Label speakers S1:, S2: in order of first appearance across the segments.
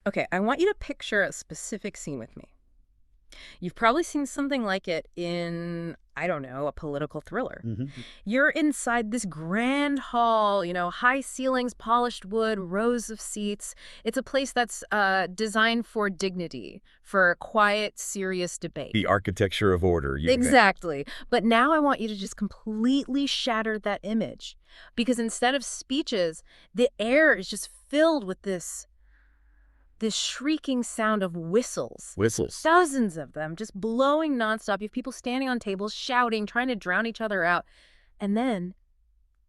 S1: Okay, I want you to picture a specific scene with me. You've probably seen something like it in, I don't know, a political thriller.
S2: Hmm.
S1: You're inside this grand hall, high ceilings, polished wood, rows of seats. It's a place that's designed for dignity, for quiet, serious debate.
S2: The architecture of order, you think?
S1: Exactly. But now I want you to just completely shatter that image. Because instead of speeches, the air is just filled with this shrieking sound of whistles.
S2: Whistles.
S1: Dozens of them just blowing nonstop. You have people standing on tables, shouting, trying to drown each other out. And then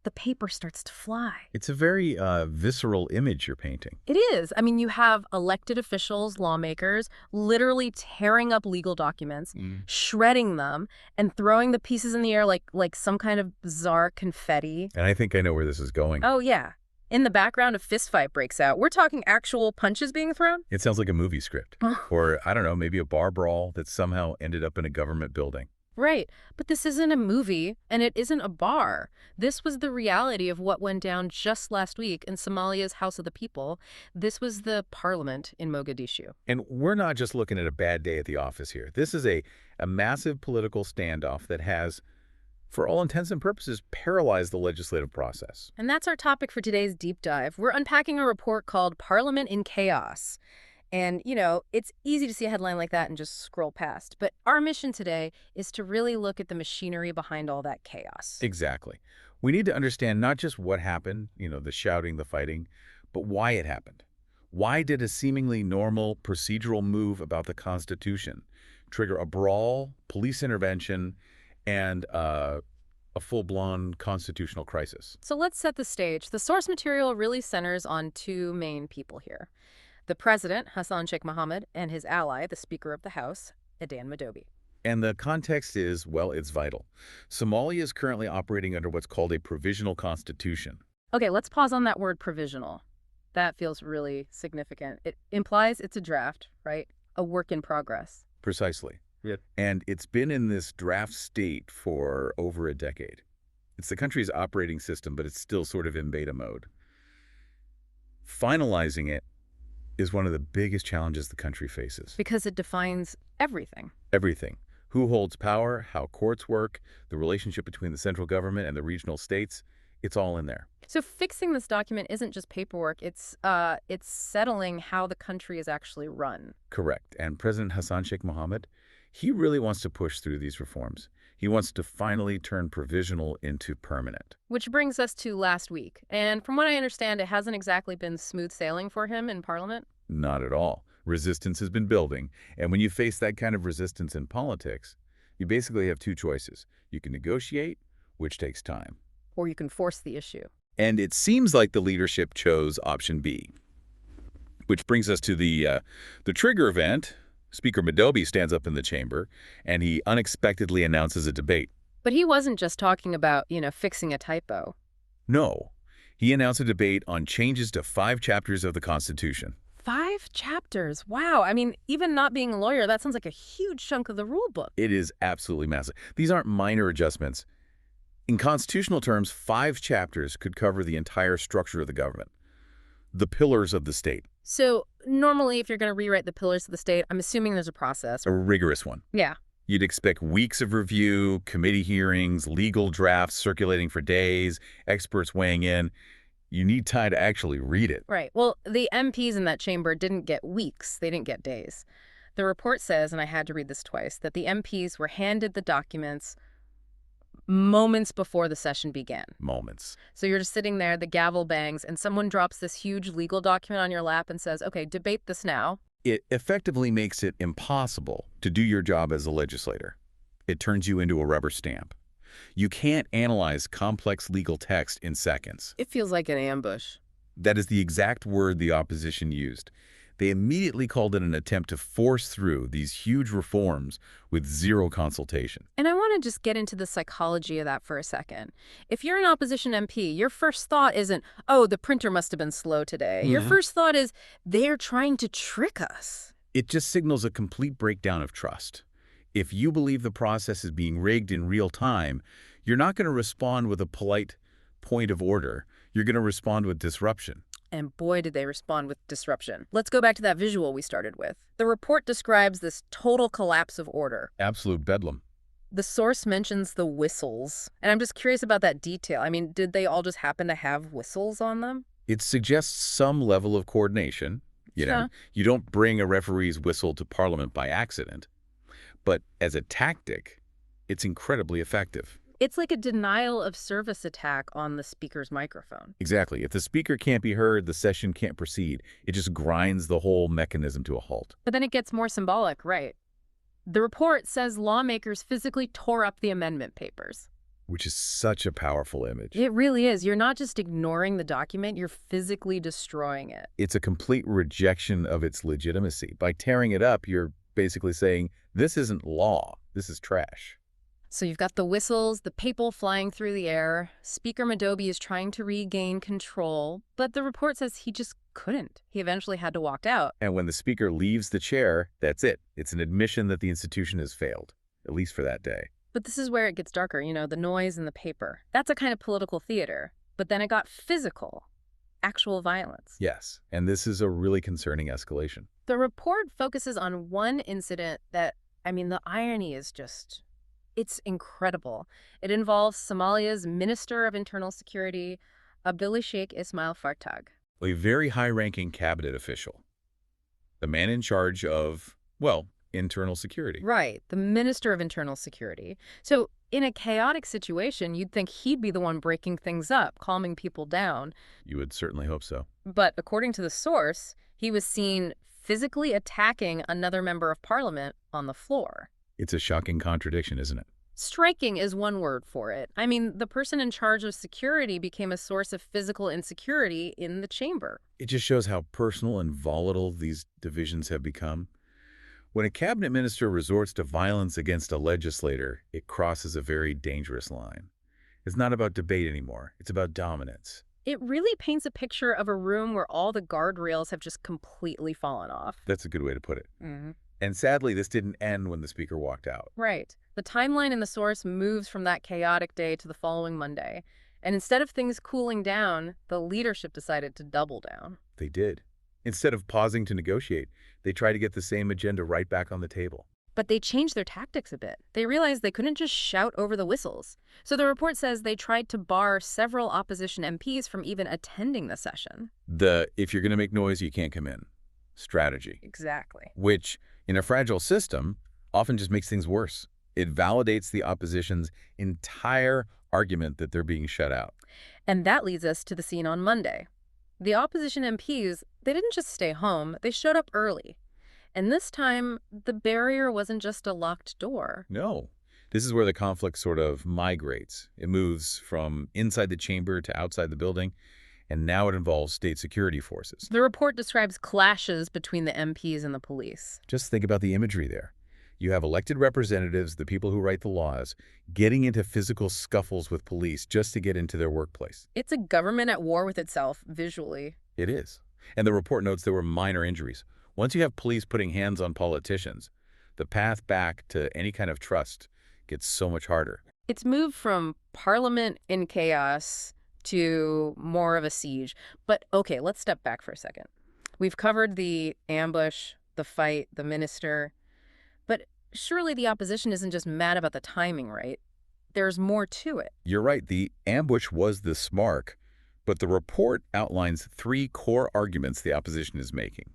S1: the paper starts to fly.
S2: It's a very visceral image you're painting.
S1: It is. I mean, you have elected officials, lawmakers, literally tearing up legal documents, shredding them, and throwing the pieces in the air like some kind of bizarre confetti.
S2: And I think I know where this is going.
S1: Oh, yeah. In the background, a fistfight breaks out. We're talking actual punches being thrown?
S2: It sounds like a movie script. Or, I don't know, maybe a bar brawl that somehow ended up in a government building.
S1: Right. But this isn't a movie, and it isn't a bar. This was the reality of what went down just last week in Somalia's House of the People. This was the parliament in Mogadishu.
S2: And we're not just looking at a bad day at the office here. This is a massive political standoff that has, for all intents and purposes, paralyzed the legislative process.
S1: And that's our topic for today's deep dive. We're unpacking a report called Parliament in Chaos. And, it's easy to see a headline like that and just scroll past. But our mission today is to really look at the machinery behind all that chaos.
S2: Exactly. We need to understand not just what happened, the shouting, the fighting, but why it happened. Why did a seemingly normal procedural move about the Constitution trigger a brawl, police intervention, and a full-blown constitutional crisis?
S1: So let's set the stage. The source material really centers on two main people here. The president, Hassan Sheikh Mohammed, and his ally, the Speaker of the House, Adan Madobi.
S2: And the context is, well, it's vital. Somalia is currently operating under what's called a provisional constitution.
S1: Okay, let's pause on that word provisional. That feels really significant. It implies it's a draft, right? A work in progress.
S2: Precisely. Yep. And it's been in this draft state for over a decade. It's the country's operating system, but it's still sort of in beta mode. Finalizing it is one of the biggest challenges the country faces.
S1: Because it defines everything.
S2: Everything. Who holds power, how courts work, the relationship between the central government and the regional states, it's all in there.
S1: So fixing this document isn't just paperwork, it's settling how the country is actually run.
S2: Correct. And President Hassan Sheikh Mohammed, he really wants to push through these reforms. He wants to finally turn provisional into permanent.
S1: Which brings us to last week. And from what I understand, it hasn't exactly been smooth sailing for him in Parliament.
S2: Not at all. Resistance has been building. And when you face that kind of resistance in politics, you basically have two choices. You can negotiate, which takes time.
S1: Or you can force the issue.
S2: And it seems like the leadership chose option B. Which brings us to the trigger event. Speaker Madobi stands up in the chamber, and he unexpectedly announces a debate.
S1: But he wasn't just talking about, fixing a typo.
S2: No. He announced a debate on changes to 5 chapters of the Constitution.
S1: 5 chapters? Wow. I mean, even not being a lawyer, that sounds like a huge chunk of the rule book.
S2: It is absolutely massive. These aren't minor adjustments. In constitutional terms, 5 chapters could cover the entire structure of the government, the pillars of the state.
S1: So normally, if you're going to rewrite the pillars of the state, I'm assuming there's a process.
S2: A rigorous one.
S1: Yeah.
S2: You'd expect weeks of review, committee hearings, legal drafts circulating for days, experts weighing in. You need time to actually read it.
S1: Right. Well, the MPs in that chamber didn't get weeks. They didn't get days. The report says, and I had to read this twice, that the MPs were handed the documents moments before the session began.
S2: Moments.
S1: So you're just sitting there, the gavel bangs, and someone drops this huge legal document on your lap and says, okay, debate this now.
S2: It effectively makes it impossible to do your job as a legislator. It turns you into a rubber stamp. You can't analyze complex legal text in seconds.
S1: It feels like an ambush.
S2: That is the exact word the opposition used. They immediately called it an attempt to force through these huge reforms with zero consultation.
S1: And I want to just get into the psychology of that for a second. If you're an opposition MP, your first thought isn't, oh, the printer must have been slow today. Your first thought is, they're trying to trick us.
S2: It just signals a complete breakdown of trust. If you believe the process is being rigged in real time, you're not going to respond with a polite point of order. You're going to respond with disruption.
S1: And boy, did they respond with disruption. Let's go back to that visual we started with. The report describes this total collapse of order.
S2: Absolute bedlam.
S1: The source mentions the whistles, and I'm just curious about that detail. I mean, did they all just happen to have whistles on them?
S2: It suggests some level of coordination.
S1: Sure.
S2: You don't bring a referee's whistle to Parliament by accident. But as a tactic, it's incredibly effective.
S1: It's like a denial of service attack on the speaker's microphone.
S2: Exactly. If the speaker can't be heard, the session can't proceed. It just grinds the whole mechanism to a halt.
S1: But then it gets more symbolic, right? The report says lawmakers physically tore up the amendment papers.
S2: Which is such a powerful image.
S1: It really is. You're not just ignoring the document, you're physically destroying it.
S2: It's a complete rejection of its legitimacy. By tearing it up, you're basically saying, this isn't law, this is trash.
S1: So you've got the whistles, the papal flying through the air. Speaker Madobi is trying to regain control, but the report says he just couldn't. He eventually had to walk out.
S2: And when the speaker leaves the chair, that's it. It's an admission that the institution has failed, at least for that day.
S1: But this is where it gets darker, the noise in the paper. That's a kind of political theater. But then it got physical, actual violence.
S2: Yes, and this is a really concerning escalation.
S1: The report focuses on one incident that, the irony is just, it's incredible. It involves Somalia's Minister of Internal Security, Abdullah Sheikh Ismail Fartag.
S2: A very high-ranking cabinet official. The man in charge of, well, internal security.
S1: Right, the Minister of Internal Security. So in a chaotic situation, you'd think he'd be the one breaking things up, calming people down.
S2: You would certainly hope so.
S1: But according to the source, he was seen physically attacking another member of parliament on the floor.
S2: It's a shocking contradiction, isn't it?
S1: Striking is one word for it. The person in charge of security became a source of physical insecurity in the chamber.
S2: It just shows how personal and volatile these divisions have become. When a cabinet minister resorts to violence against a legislator, it crosses a very dangerous line. It's not about debate anymore. It's about dominance.
S1: It really paints a picture of a room where all the guardrails have just completely fallen off.
S2: That's a good way to put it.
S1: Mm-hmm.
S2: And sadly, this didn't end when the speaker walked out.
S1: Right. The timeline in the source moves from that chaotic day to the following Monday. And instead of things cooling down, the leadership decided to double down.
S2: They did. Instead of pausing to negotiate, they tried to get the same agenda right back on the table.
S1: But they changed their tactics a bit. They realized they couldn't just shout over the whistles. So the report says they tried to bar several opposition MPs from even attending the session.
S2: If you're going to make noise, you can't come in strategy.
S1: Exactly.
S2: Which, in a fragile system, often just makes things worse. It validates the opposition's entire argument that they're being shut out.
S1: And that leads us to the scene on Monday. The opposition MPs, they didn't just stay home, they showed up early. And this time, the barrier wasn't just a locked door.
S2: No. This is where the conflict sort of migrates. It moves from inside the chamber to outside the building, and now it involves state security forces.
S1: The report describes clashes between the MPs and the police.
S2: Just think about the imagery there. You have elected representatives, the people who write the laws, getting into physical scuffles with police just to get into their workplace.
S1: It's a government at war with itself, visually.
S2: It is. And the report notes there were minor injuries. Once you have police putting hands on politicians, the path back to any kind of trust gets so much harder.
S1: It's moved from parliament in chaos to more of a siege. But okay, let's step back for a second. We've covered the ambush, the fight, the minister. But surely the opposition isn't just mad about the timing, right? There's more to it.
S2: You're right. The ambush was the smark, but the report outlines 3 core arguments the opposition is making.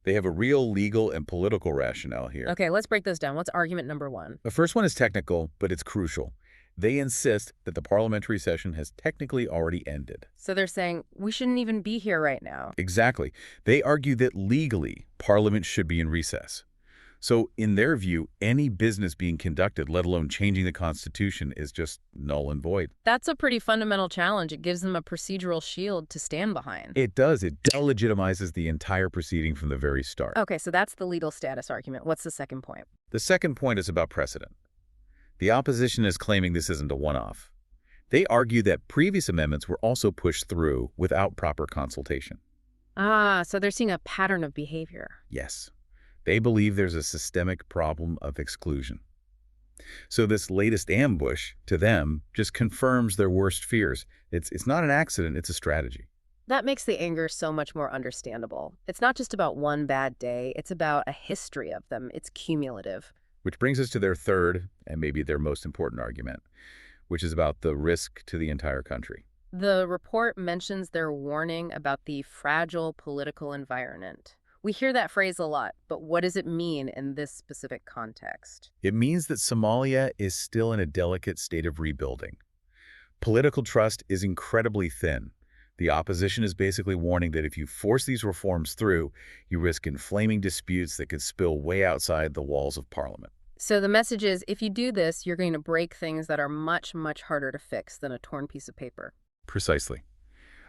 S2: They have a real legal and political rationale here.
S1: Okay, let's break this down. What's argument number 1?
S2: The first one is technical, but it's crucial. They insist that the parliamentary session has technically already ended.
S1: So they're saying we shouldn't even be here right now.
S2: Exactly. They argue that legally, Parliament should be in recess. So in their view, any business being conducted, let alone changing the Constitution, is just null and void.
S1: That's a pretty fundamental challenge. It gives them a procedural shield to stand behind.
S2: It does. It delegitimizes the entire proceeding from the very start.
S1: Okay, so that's the legal status argument. What's the second point?
S2: The second point is about precedent. The opposition is claiming this isn't a one-off. They argue that previous amendments were also pushed through without proper consultation.
S1: So they're seeing a pattern of behavior.
S2: Yes. They believe there's a systemic problem of exclusion. So this latest ambush, to them, just confirms their worst fears. It's not an accident, it's a strategy.
S1: That makes the anger so much more understandable. It's not just about one bad day, it's about a history of them. It's cumulative.
S2: Which brings us to their third, and maybe their most important argument, which is about the risk to the entire country.
S1: The report mentions their warning about the fragile political environment. We hear that phrase a lot, but what does it mean in this specific context?
S2: It means that Somalia is still in a delicate state of rebuilding. Political trust is incredibly thin. The opposition is basically warning that if you force these reforms through, you risk inflaming disputes that could spill way outside the walls of parliament.
S1: So the message is, if you do this, you're going to break things that are much, much harder to fix than a torn piece of paper.
S2: Precisely.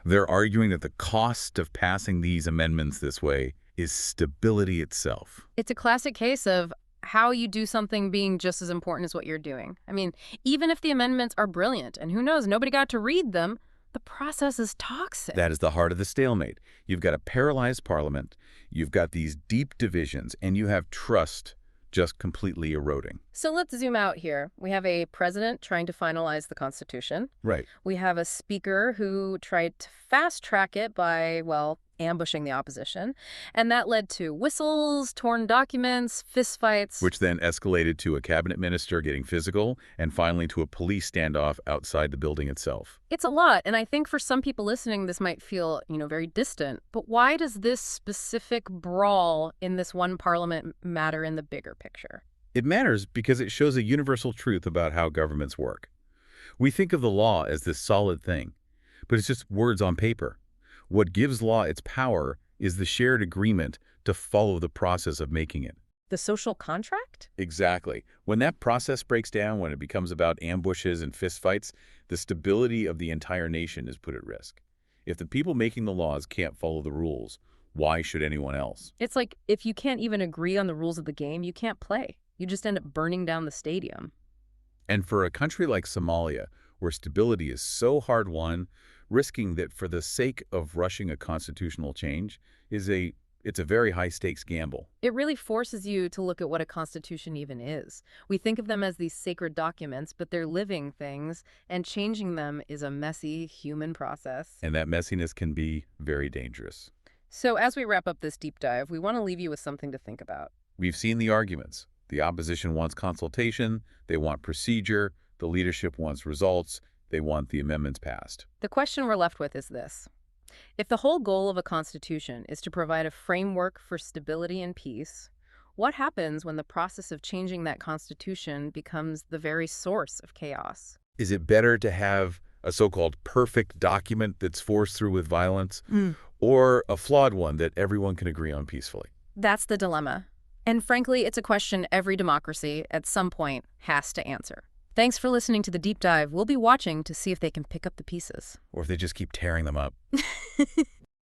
S2: They're arguing that the cost of passing these amendments this way is stability itself.
S1: It's a classic case of how you do something being just as important as what you're doing. I mean, even if the amendments are brilliant, and who knows, nobody got to read them, the process is toxic.
S2: That is the heart of the stalemate. You've got a paralyzed parliament, you've got these deep divisions, and you have trust just completely eroding.
S1: So let's zoom out here. We have a president trying to finalize the Constitution.
S2: Right.
S1: We have a speaker who tried to fast track it by, well, ambushing the opposition. And that led to whistles, torn documents, fistfights.
S2: Which then escalated to a cabinet minister getting physical, and finally to a police standoff outside the building itself.
S1: It's a lot, and I think for some people listening, this might feel, very distant. But why does this specific brawl in this one parliament matter in the bigger picture?
S2: It matters because it shows a universal truth about how governments work. We think of the law as this solid thing, but it's just words on paper. What gives law its power is the shared agreement to follow the process of making it.
S1: The social contract?
S2: Exactly. When that process breaks down, when it becomes about ambushes and fistfights, the stability of the entire nation is put at risk. If the people making the laws can't follow the rules, why should anyone else?
S1: It's like if you can't even agree on the rules of the game, you can't play. You just end up burning down the stadium.
S2: And for a country like Somalia, where stability is so hard-won, risking that for the sake of rushing a constitutional change it's a very high-stakes gamble.
S1: It really forces you to look at what a constitution even is. We think of them as these sacred documents, but they're living things, and changing them is a messy human process.
S2: And that messiness can be very dangerous.
S1: So as we wrap up this deep dive, we want to leave you with something to think about.
S2: We've seen the arguments. The opposition wants consultation, they want procedure, the leadership wants results, they want the amendments passed.
S1: The question we're left with is this. If the whole goal of a constitution is to provide a framework for stability and peace, what happens when the process of changing that constitution becomes the very source of chaos?
S2: Is it better to have a so-called perfect document that's forced through with violence, or a flawed one that everyone can agree on peacefully?
S1: That's the dilemma. And frankly, it's a question every democracy at some point has to answer. Thanks for listening to The Deep Dive. We'll be watching to see if they can pick up the pieces.
S2: Or if they just keep tearing them up.